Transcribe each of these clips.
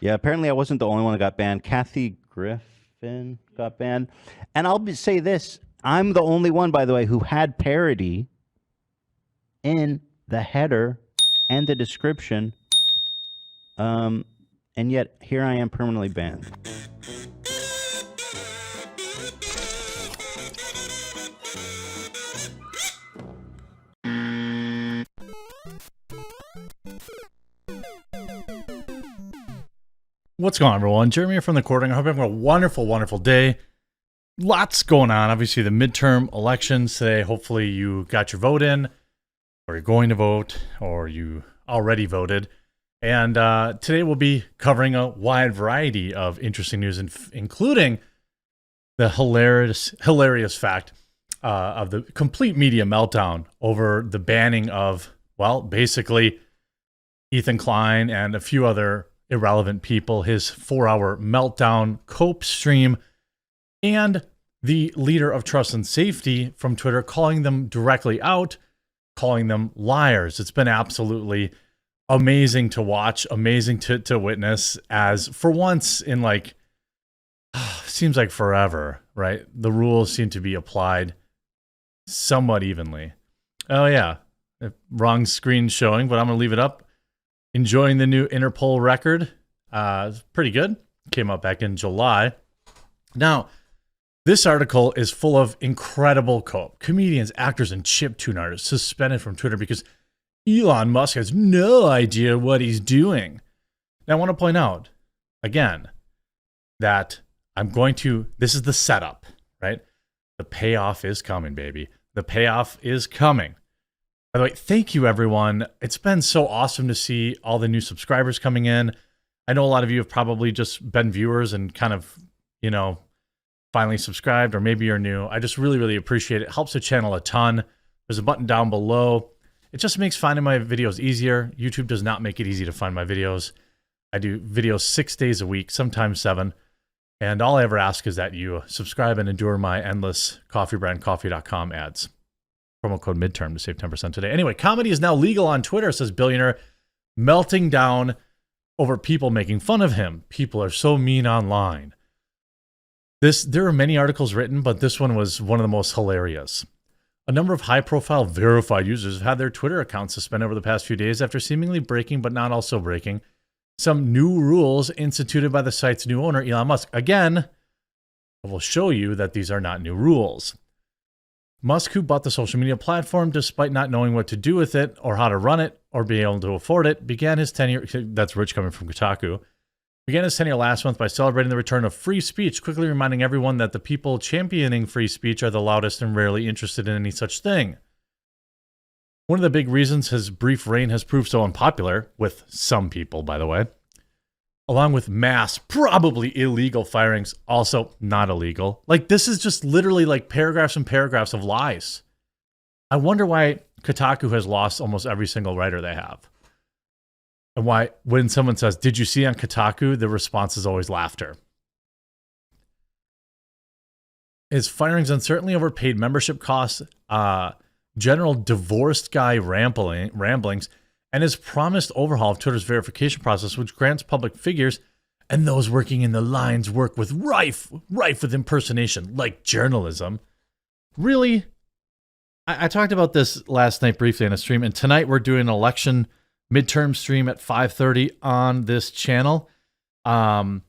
Yeah, apparently I wasn't the only one that got banned. Kathy Griffin got banned. And say this, I'm the only one, by the way, who had parody in the header and the description. Um, and yet here I am permanently banned. What's going on, everyone? Jeremy here from the Recording. I hope you're having a wonderful, wonderful day. Lots going on. Obviously, the midterm elections today. Hopefully, you got your vote in, or you're going to vote, or you already voted. And today we'll be covering a wide variety of interesting news, including the hilarious fact of the complete media meltdown over the banning of, well, basically Ethan Klein and a few other irrelevant people, his 4-hour meltdown cope stream, and the leader of Trust and Safety from Twitter calling them directly out, calling them liars. It's been absolutely amazing to watch, amazing to witness, as for once in seems like forever, right? The rules seem to be applied somewhat evenly. Oh yeah, wrong screen showing, but I'm gonna leave it up. Enjoying the new Interpol record. It's pretty good. Came out back in July. Now, this article is full of incredible cope. Comedians, actors, and chiptune artists suspended from Twitter because Elon Musk has no idea what he's doing. Now, I want to point out, again, that this is the setup, right? The payoff is coming, baby. The payoff is coming. By the way, thank you, everyone. It's been so awesome to see all the new subscribers coming in. I know a lot of you have probably just been viewers and kind of, finally subscribed, or maybe you're new. I just really, really appreciate it. It helps the channel a ton. There's a button down below. It just makes finding my videos easier. YouTube does not make it easy to find my videos. I do videos 6 days a week, sometimes 7. And all I ever ask is that you subscribe and endure my endless coffee.com ads. Promo code midterm to save 10% today. Anyway, comedy is now legal on Twitter, says billionaire, melting down over people making fun of him. People are so mean online. There are many articles written, but this one was one of the most hilarious. A number of high-profile verified users have had their Twitter accounts suspended over the past few days after seemingly breaking, but not also breaking, some new rules instituted by the site's new owner, Elon Musk. Again, I will show you that these are not new rules. Musk, who bought the social media platform despite not knowing what to do with it or how to run it or being able to afford it, began his tenure. That's Rich coming from Kotaku. Began his tenure last month by celebrating the return of free speech, quickly reminding everyone that the people championing free speech are the loudest and rarely interested in any such thing. One of the big reasons his brief reign has proved so unpopular, with some people, by the way, along with mass, probably illegal firings, also not illegal. This is just literally paragraphs and paragraphs of lies. I wonder why Kotaku has lost almost every single writer they have. And why, when someone says, "Did you see on Kotaku?" the response is always laughter. His firings uncertainly overpaid membership costs, general divorced guy ramblings, and his promised overhaul of Twitter's verification process, which grants public figures and those working in the lines work with rife with impersonation, like journalism. Really? I talked about this last night briefly on a stream, and tonight we're doing an election midterm stream at 5:30 on this channel. It's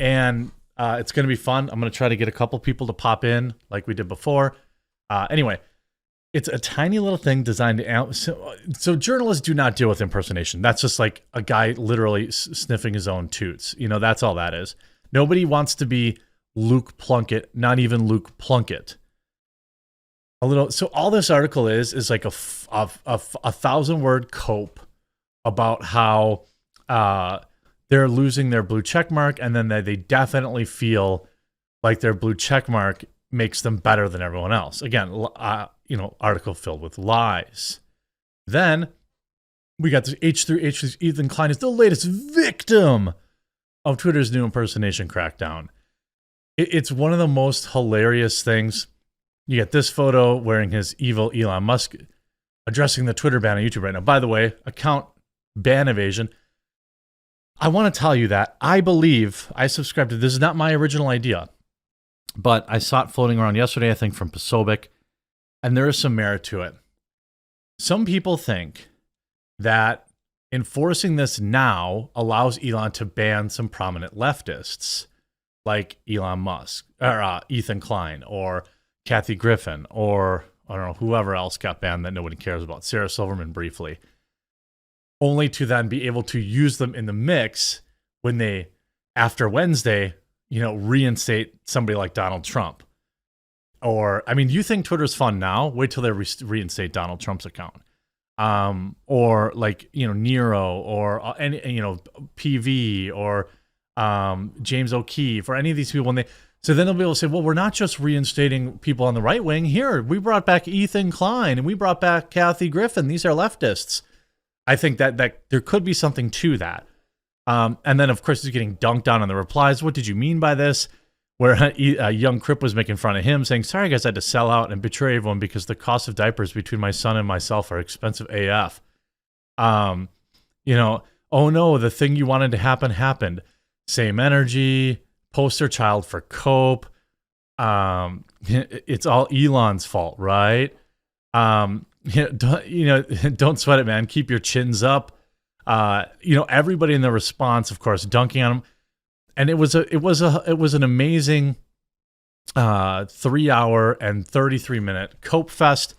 going to be fun. I'm going to try to get a couple people to pop in like we did before. Anyway, it's a tiny little thing designed to... So journalists do not deal with impersonation. That's just like a guy literally sniffing his own toots. That's all that is. Nobody wants to be Luke Plunkett, not even Luke Plunkett. So all this article is like a 1,000-word cope about how they're losing their blue check mark, and then they definitely feel like their blue check mark makes them better than everyone else. Again, article filled with lies. Then we got this H3H. Ethan Klein is the latest victim of Twitter's new impersonation crackdown. It's one of the most hilarious things. You get this photo wearing his evil Elon Musk addressing the Twitter ban on YouTube right now. By the way, account ban evasion. I want to tell you that I believe I subscribe to this. Is not my original idea, but I saw it floating around yesterday, I think from Pasobic, and there is some merit to it. Some people think that enforcing this now allows Elon to ban some prominent leftists like Elon Musk or Ethan Klein or Kathy Griffin or I don't know, whoever else got banned that nobody cares about, Sarah Silverman briefly, only to then be able to use them in the mix when they, after Wednesday, reinstate somebody like Donald Trump. Or, I mean, you think Twitter's fun now? Wait till they reinstate Donald Trump's account. Or like, Nero or any, PV or James O'Keefe or any of these people so then they'll be able to say, well, we're not just reinstating people on the right wing. Here, we brought back Ethan Klein and we brought back Kathy Griffin. These are leftists. I think that there could be something to that. And then, of course, he's getting dunked on in the replies. What did you mean by this? Where a young Crip was making fun of him, saying, sorry, guys, I had to sell out and betray everyone because the cost of diapers between my son and myself are expensive AF. Oh no, the thing you wanted to happen happened. Same energy, poster child for cope. It's all Elon's fault, right? Don't sweat it, man. Keep your chins up. Everybody in the response, of course, dunking on him. And it was an amazing 3-hour and 33-minute cope fest.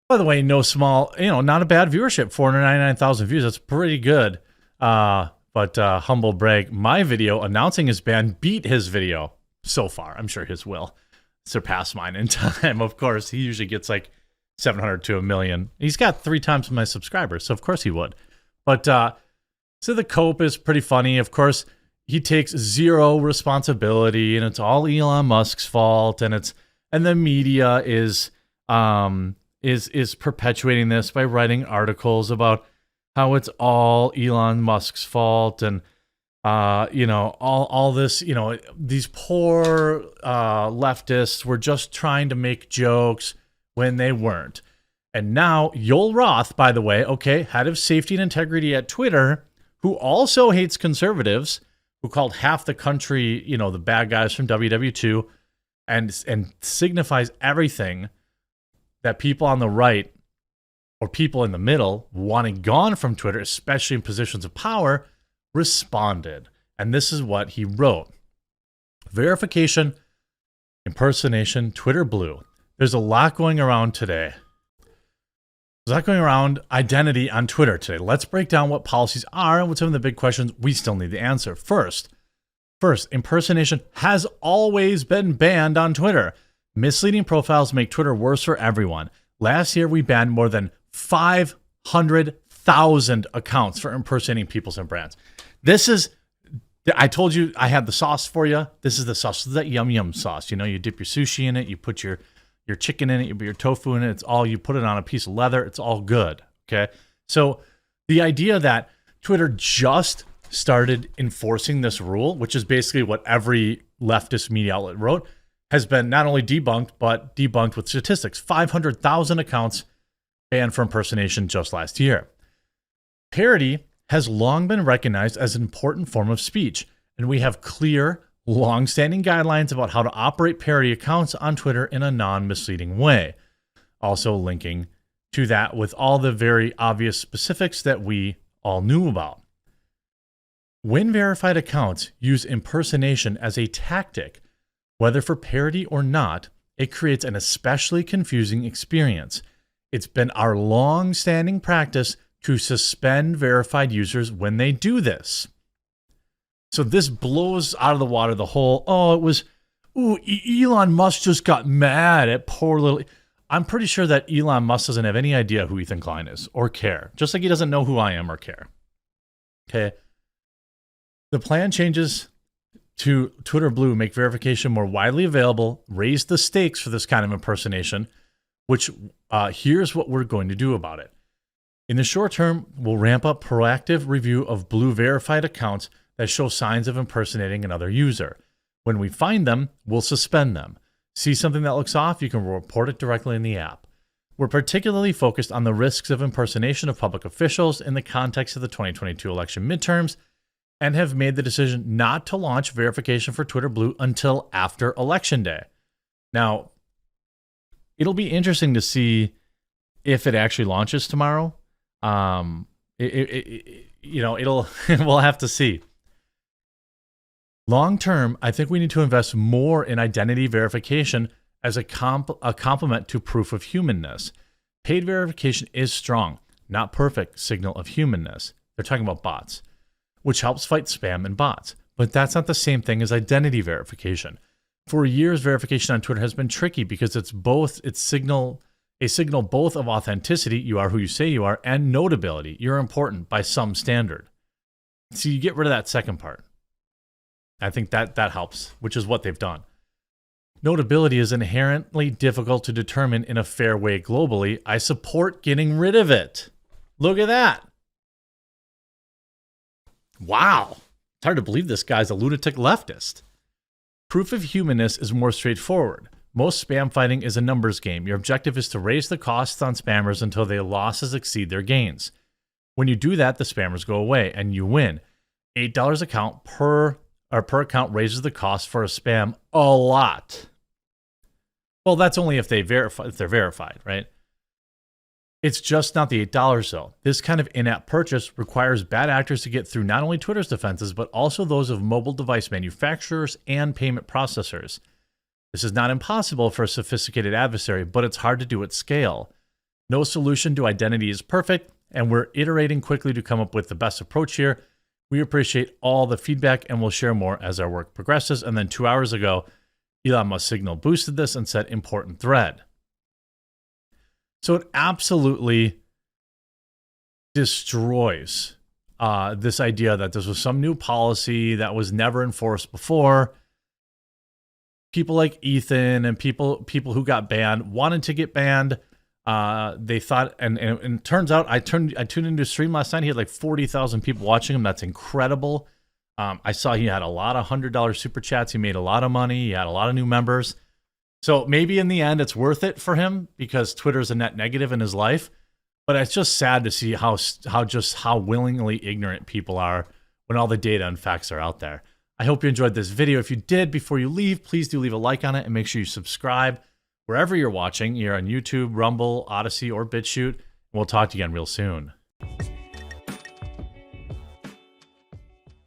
By the way, no small, not a bad viewership, 499,000 views. That's pretty good. But humble brag, my video announcing his ban beat his video so far. I'm sure his will surpass mine in time. Of course, he usually gets like 700 to 1 million. He's got 3 times my subscribers, so of course he would. But so the cope is pretty funny. Of course, he takes zero responsibility, and it's all Elon Musk's fault. And the media is perpetuating this by writing articles about how it's all Elon Musk's fault, and all this, these poor leftists were just trying to make jokes when they weren't. And now Yoel Roth, by the way, head of safety and integrity at Twitter, who also hates conservatives, who called half the country, the bad guys from WW2, and signifies everything that people on the right or people in the middle wanting gone from Twitter, especially in positions of power, responded. And this is what he wrote. Verification, impersonation, Twitter blue. There's a lot going around today. There's a lot going around identity on Twitter today. Let's break down what policies are and what some of the big questions we still need to answer. First, impersonation has always been banned on Twitter. Misleading profiles make Twitter worse for everyone. Last year, we banned more than 500,000 accounts for impersonating peoples and brands. I told you I had the sauce for you. This is the sauce. This is that yum yum sauce. You dip your sushi in it. You put your chicken in it. You put your tofu in it. You put it on a piece of leather. It's all good. Okay. So the idea that Twitter just started enforcing this rule, which is basically what every leftist media outlet wrote, has been not only debunked, but debunked with statistics. 500,000 accounts banned for impersonation just last year. Parody has long been recognized as an important form of speech, and we have clear, long-standing guidelines about how to operate parody accounts on Twitter in a non-misleading way. Also linking to that with all the very obvious specifics that we all knew about. When verified accounts use impersonation as a tactic, whether for parody or not, it creates an especially confusing experience. It's been our long-standing practice to suspend verified users when they do this. So this blows out of the water the whole, Elon Musk just got mad at poor little... I'm pretty sure that Elon Musk doesn't have any idea who Ethan Klein is or care, just like he doesn't know who I am or care. Okay. The plan changes to Twitter Blue make verification more widely available, raise the stakes for this kind of impersonation, which here's what we're going to do about it. In the short term, we'll ramp up proactive review of Blue verified accounts that show signs of impersonating another user. When we find them, we'll suspend them. See something that looks off, you can report it directly in the app. We're particularly focused on the risks of impersonation of public officials in the context of the 2022 election midterms and have made the decision not to launch verification for Twitter Blue until after Election Day. Now, it'll be interesting to see if it actually launches tomorrow. We'll have to see. Long term, I think we need to invest more in identity verification as a complement to proof of humanness. Paid verification is strong, not perfect signal of humanness. They're talking about bots, which helps fight spam and bots. But that's not the same thing as identity verification. For years, verification on Twitter has been tricky because it's a signal both of authenticity, you are who you say you are, and notability, you're important by some standard. So you get rid of that second part. I think that helps, which is what they've done. Notability is inherently difficult to determine in a fair way globally. I support getting rid of it. Look at that. Wow. It's hard to believe this guy's a lunatic leftist. Proof of humanness is more straightforward. Most spam fighting is a numbers game. Your objective is to raise the costs on spammers until their losses exceed their gains. When you do that, the spammers go away and you win. $8 account per account raises the cost for a spam a lot. Well, that's only if they're verified, right? It's just not the $8 though. This kind of in-app purchase requires bad actors to get through not only Twitter's defenses, but also those of mobile device manufacturers and payment processors. This is not impossible for a sophisticated adversary, but it's hard to do at scale. No solution to identity is perfect, and we're iterating quickly to come up with the best approach here. We appreciate all the feedback, and we'll share more as our work progresses. And then 2 hours ago, Elon Musk signal boosted this and said important thread. So it absolutely destroys this idea that this was some new policy that was never enforced before. People like Ethan and people who got banned wanted to get banned. They thought, and it turns out, I tuned into a stream last night. He had like 40,000 people watching him. That's incredible. I saw he had a lot of $100 super chats. He made a lot of money. He had a lot of new members. So maybe in the end, it's worth it for him because Twitter is a net negative in his life. But it's just sad to see how willingly ignorant people are when all the data and facts are out there. I hope you enjoyed this video. If you did, before you leave, please do leave a like on it and make sure you subscribe wherever you're watching. You're on YouTube, Rumble, Odyssey, or BitChute. We'll talk to you again real soon.